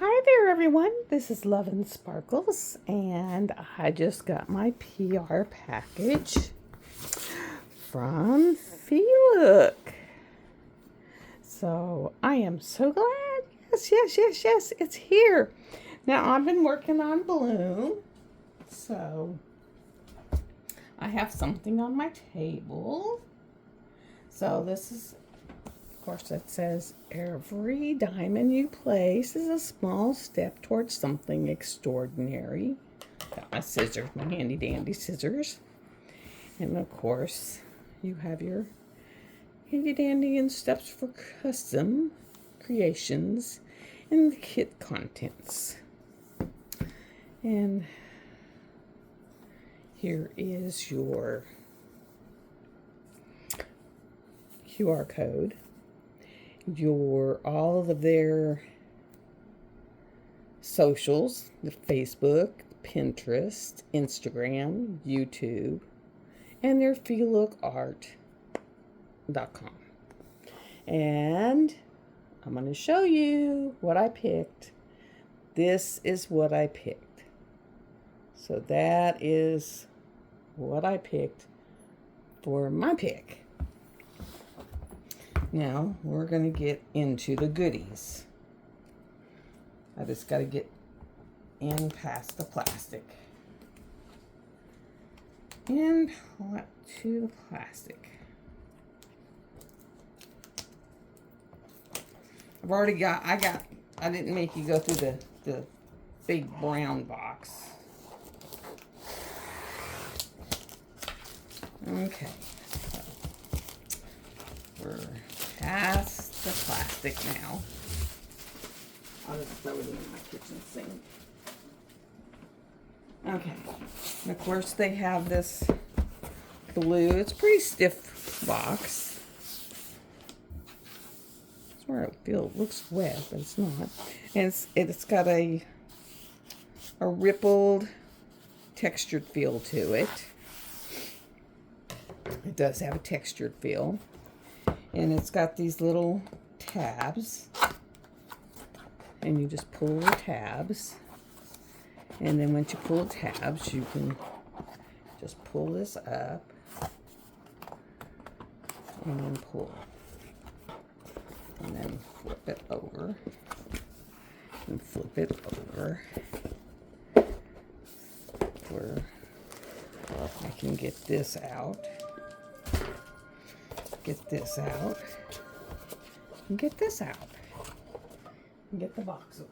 Hi there, everyone. This is Love and Sparkles, and I just got my PR package from Feelook. So I am so glad. Yes, it's here. Now I've been working on Bloom, so I have something on my table. So this is, of course, it says, every diamond you place is a small step towards something extraordinary. Got my scissors, my handy dandy scissors. And of course, you have your handy dandy and steps for custom creations and the kit contents. And here is your QR code. All of their socials, the Facebook, Pinterest, Instagram, YouTube, and their feelookart.com. And I'm going to show you what I picked. This is what I picked. So that is what I picked for my pick. Now, we're going to get into the goodies. I just got to get in past the plastic. And pull it to the plastic. I didn't make you go through the big brown box. Okay. So we're past the plastic now. I'll just throw it in my kitchen sink. Okay. And of course they have this blue. It's a pretty stiff box. I swear it looks wet, but it's not. And it's got a rippled, textured feel to it. It does have a textured feel. And it's got these little tabs. And you just pull the tabs. And then once you pull the tabs, you can just pull this up. And then pull. And then flip it over. And flip it over. Where I can get this out. Get this out. And get this out. And get the box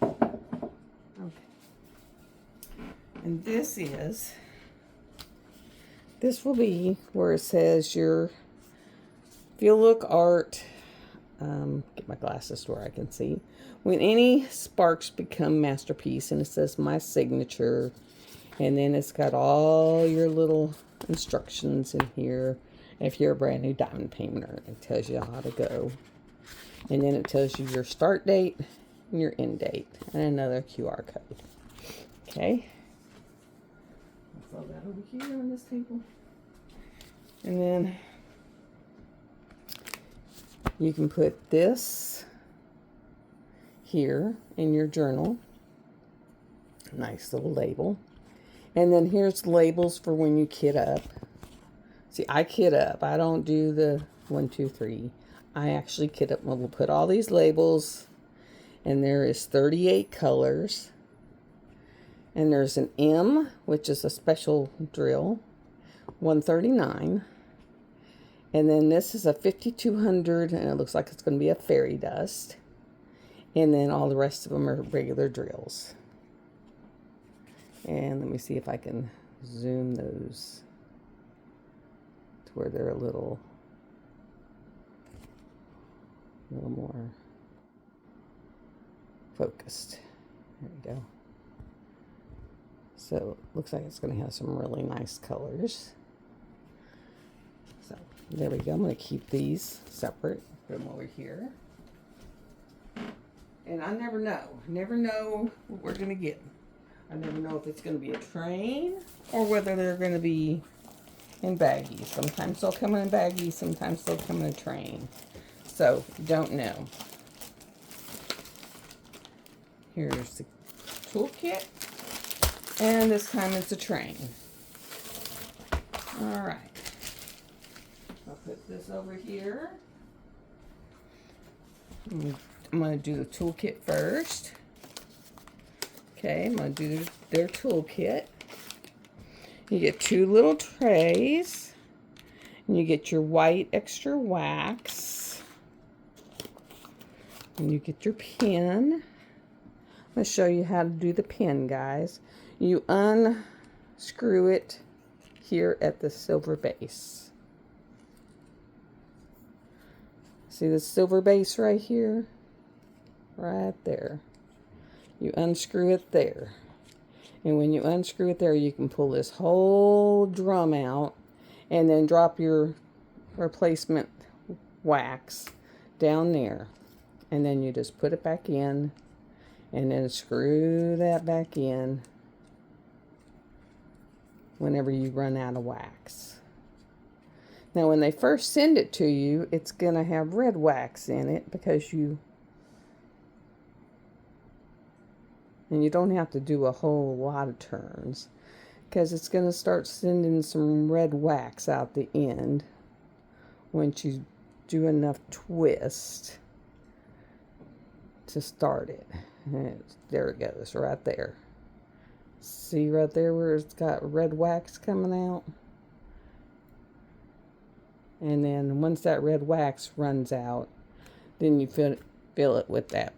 over. Okay. And this will be where it says your Feelookart. Get my glasses to where I can see. When any sparks become masterpiece, and it says my signature, and then it's got all your little instructions in here. If you're a brand new diamond painter, it tells you how to go. And then it tells you your start date and your end date and another QR code. Okay. I'll throw that over here on this table. And then you can put this here in your journal. Nice little label. And then here's labels for when you kit up. See, I kit up. I don't do the 1, 2, 3. I actually kit up. We'll put all these labels. And there is 38 colors. And there's an M, which is a special drill. 139. And then this is a 5200. And it looks like it's going to be a fairy dust. And then all the rest of them are regular drills. And let me see if I can zoom those to where they're a little more focused. There we go. So it looks like it's going to have some really nice colors. So there we go. I'm going to keep these separate. Put them over here. And I never know what we're going to get. I never know if it's going to be a train or whether they're going to be in baggies. Sometimes they'll come in baggies, sometimes they'll come in a train. So, don't know. Here's the toolkit. And this time it's a train. All right. I'll put this over here. I'm going to do the toolkit first. Okay, I'm going to do their toolkit. You get 2 little trays. And you get your white extra wax. And you get your pin. I'm going to show you how to do the pin, guys. You unscrew it here at the silver base. See the silver base right here? Right there. You unscrew it there. And when you unscrew it there, you can pull this whole drum out and then drop your replacement wax down there. And then you just put it back in and then screw that back in whenever you run out of wax. Now when they first send it to you, it's going to have red wax in it because you don't have to do a whole lot of turns because it's going to start sending some red wax out the end once you do enough twist to start it. And there it goes, right there. See right there where it's got red wax coming out? And then once that red wax runs out, then you fill it with that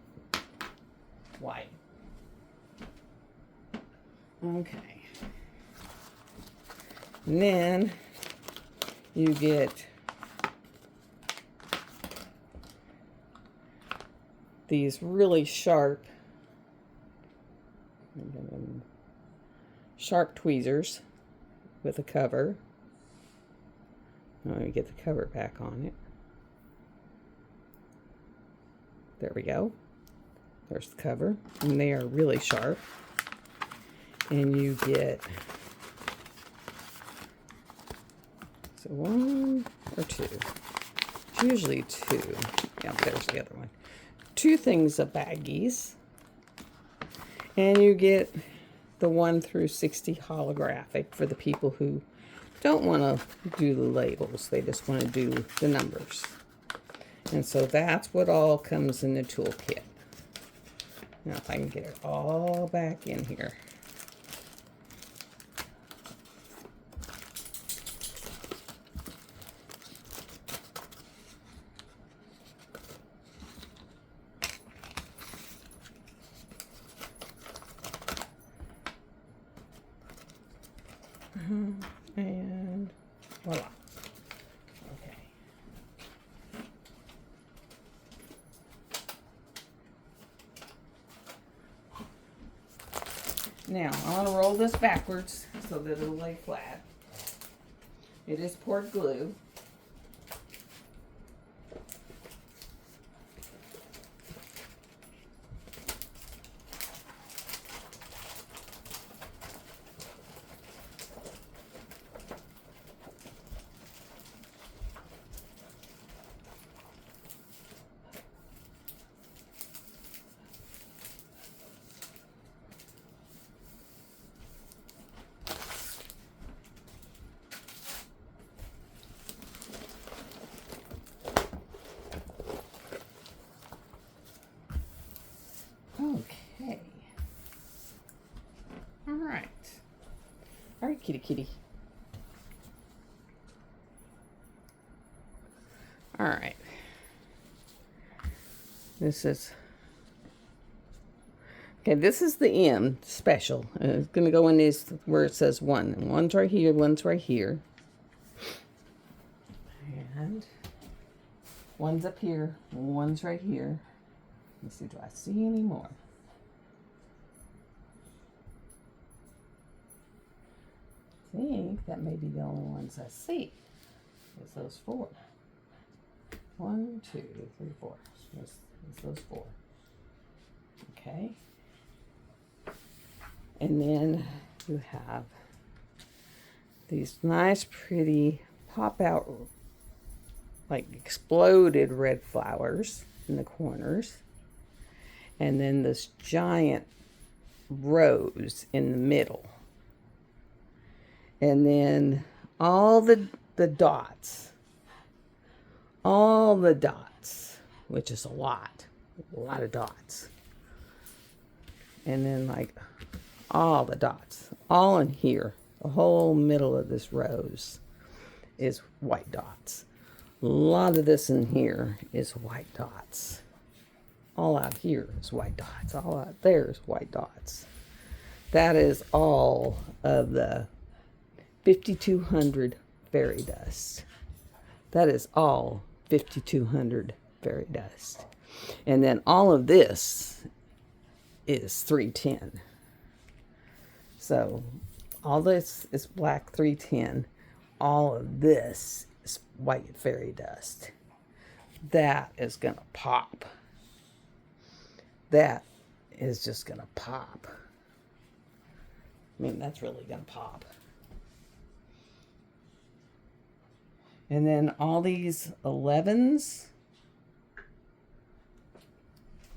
white. Okay. And then you get these really sharp tweezers with a cover. Let me get the cover back on it. There we go. There's the cover. And they are really sharp. And you get, so 1 or 2. It's usually 2. Yeah, there's the other one. 2 things of baggies. And you get the 1 through 60 holographic for the people who don't want to do the labels. They just want to do the numbers. And so that's what all comes in the toolkit. Now if I can get it all back in here. And voila. Okay. Now, I want to roll this backwards so that it'll lay flat. It is poured glue. Okay. All right. All right, kitty kitty. All right. This is the M special. It's going to go in this where it says 1. And 1's right here, 1's right here. And 1's up here, 1's right here. Let's see, do I see any more? I think that may be the only ones I see. It's those 4. 1, 2, 3, 4. It's those 4. Okay. And then you have these nice, pretty pop out, like exploded red flowers in the corners. and then this giant rose in the middle. And then all the dots. All the dots, which is a lot of dots. And then like all the dots, all in here. The whole middle of this rose is white dots. A lot of this in here is white dots. All out here is white dots. All out there is white dots. That is all of the 5,200 fairy dust. That is all 5,200 fairy dust. And then all of this is 310. So all this is black 310. All of this is white fairy dust. That is going to pop. That is just going to pop. I mean, that's really going to pop. And then all these 11s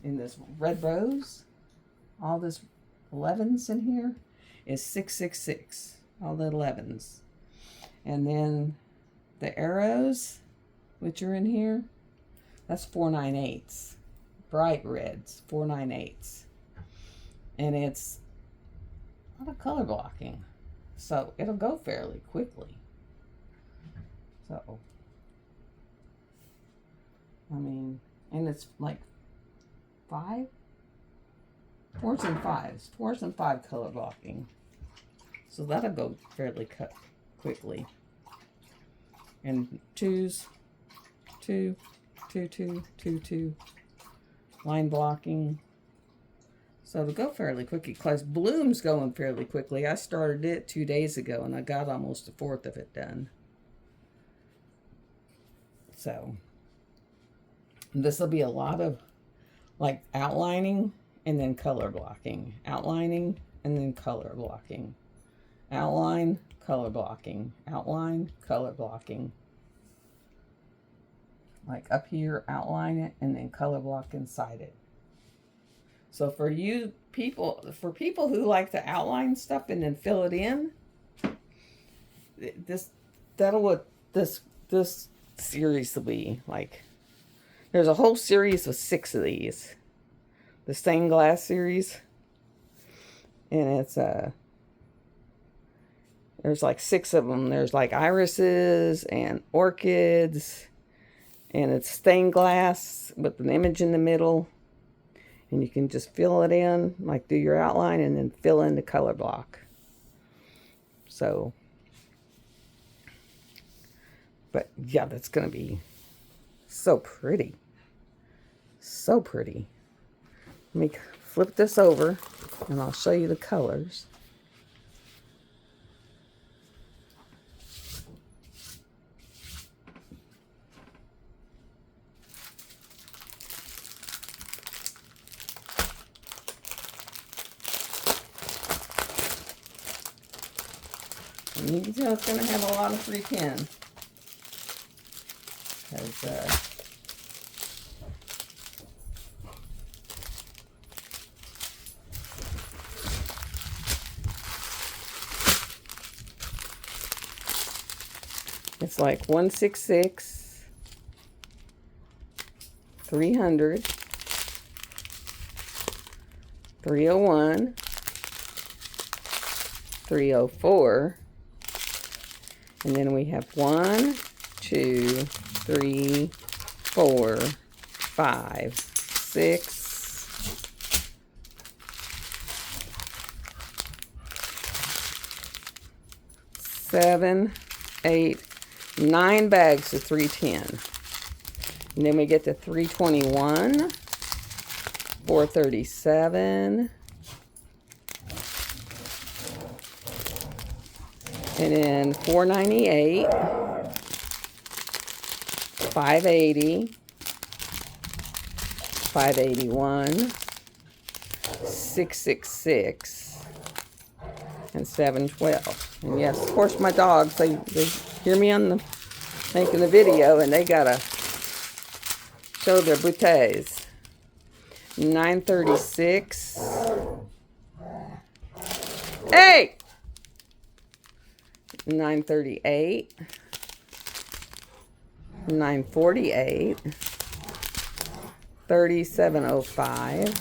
in this red rose, all this 11s in here is 666, all the 11s. And then the arrows, which are in here, that's 498s, bright reds, 498s. And it's a lot of color blocking, so it'll go fairly quickly. So, I mean, and it's like 4s and 5s, 4s and 5 color blocking. So that'll go fairly quickly. And 2s, 2, 2, 2, 2, 2, line blocking. So it'll go fairly quickly. Because Bloom's going fairly quickly. I started it 2 days ago and I got almost a fourth of it done. So this will be a lot of like outlining and then color blocking. Outlining and then color blocking. Outline, color blocking. Outline, color blocking. Like up here, outline it and then color block inside it. So for you people, for people who like to outline stuff and then fill it in, this series will be like, there's a whole series of 6 of these, the stained glass series, and it's there's like 6 of them. There's like irises and orchids, and it's stained glass with an image in the middle, and you can just fill it in, like do your outline and then fill in the color block. So but yeah, that's going to be so pretty. So pretty. Let me flip this over and I'll show you the colors. And you can tell it's going to have a lot of 310. It's like 166, 300, 301, 304, and then we have 1, 2, 3, 4, 5, 6, 7, 8, 9 bags of 310. And then we get to 321, 437, and then 498, 580, 581, 666, and 712. And yes, of course, my dogs, they hear me on the making the video, and they gotta show their bouteilles. 936. Hey! 938. 948. 3705.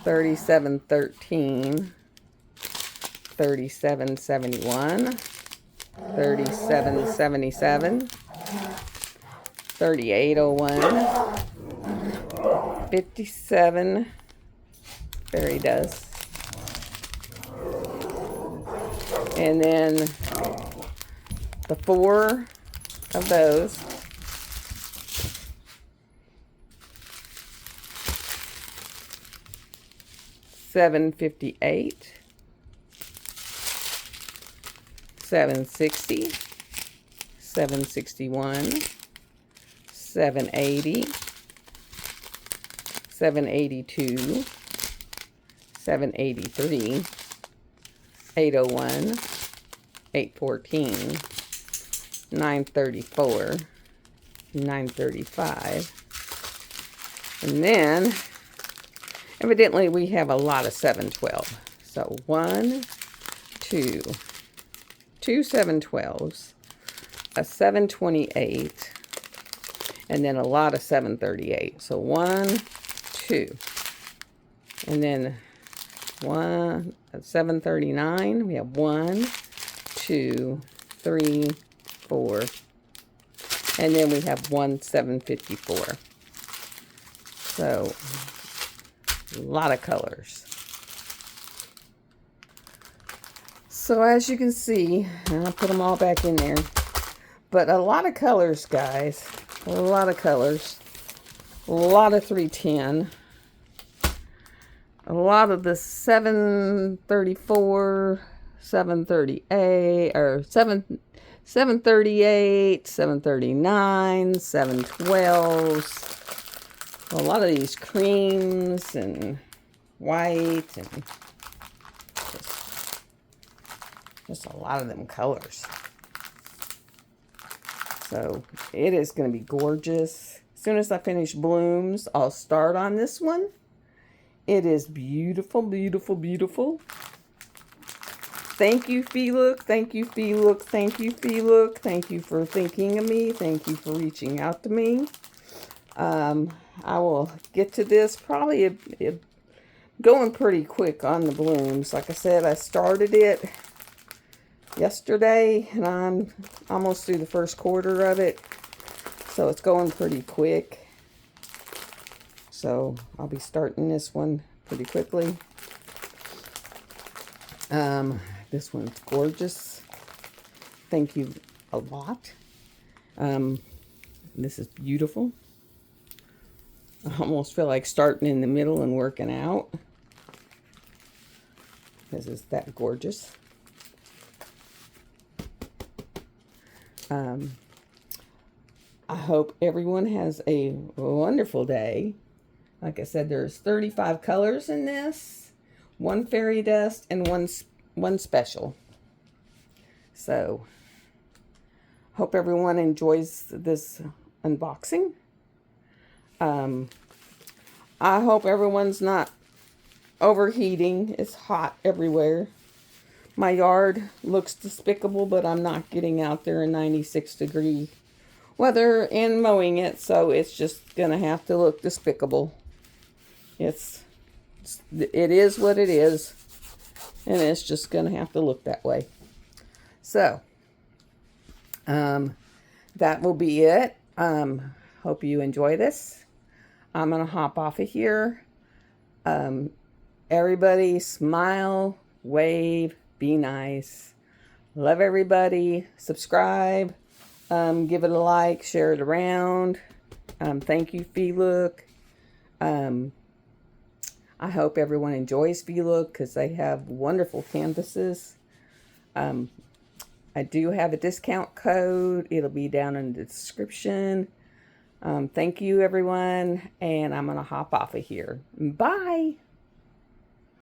3713. 3771. 3777. 3801. 57 fairy dust. And then the 4 of those. $7.58. $7.60. $7.61. $7.80. $7.82. $7.83. $8.01. $8.14. $9.34. $9.35. And then, evidently, we have a lot of 712. So 1, 2, 2 712s, a 728, and then a lot of 738. So 1, 2, and then 1 739. We have 1, 2, 3, 4, and then we have 1 754. So a lot of colors. So as you can see, and I'll put them all back in there, but a lot of colors, guys. A lot of colors. A lot of 310. A lot of the 734, 738, or 738, 739, 712s. A lot of these creams and white and just a lot of them colors. So it is going to be gorgeous. As soon as I finish blooms, I'll start on this one. It is beautiful, beautiful, beautiful. Thank you, Feelook. Thank you, Feelook. Thank you, Feelook. Thank you for thinking of me. Thank you for reaching out to me. I will get to this probably going pretty quick on the blooms. Like I said, I started it yesterday and I'm almost through the first quarter of it. So it's going pretty quick. So I'll be starting this one pretty quickly. This one's gorgeous. Thank you a lot. This is beautiful. I almost feel like starting in the middle and working out. This is that gorgeous. I hope everyone has a wonderful day. Like I said, there's 35 colors in this. 1 fairy dust and one special. So, hope everyone enjoys this unboxing. I hope everyone's not overheating. It's hot everywhere. My yard looks despicable, but I'm not getting out there in 96-degree weather and mowing it, so it's just going to have to look despicable. It is what it is, and it's just going to have to look that way. So, that will be it. Hope you enjoy this. I'm going to hop off of here. Everybody smile, wave, be nice. Love everybody. Subscribe. Give it a like. Share it around. Thank you, Feelook. I hope everyone enjoys Feelook because they have wonderful canvases. I do have a discount code. It'll be down in the description. Thank you, everyone. And I'm going to hop off of here. Bye.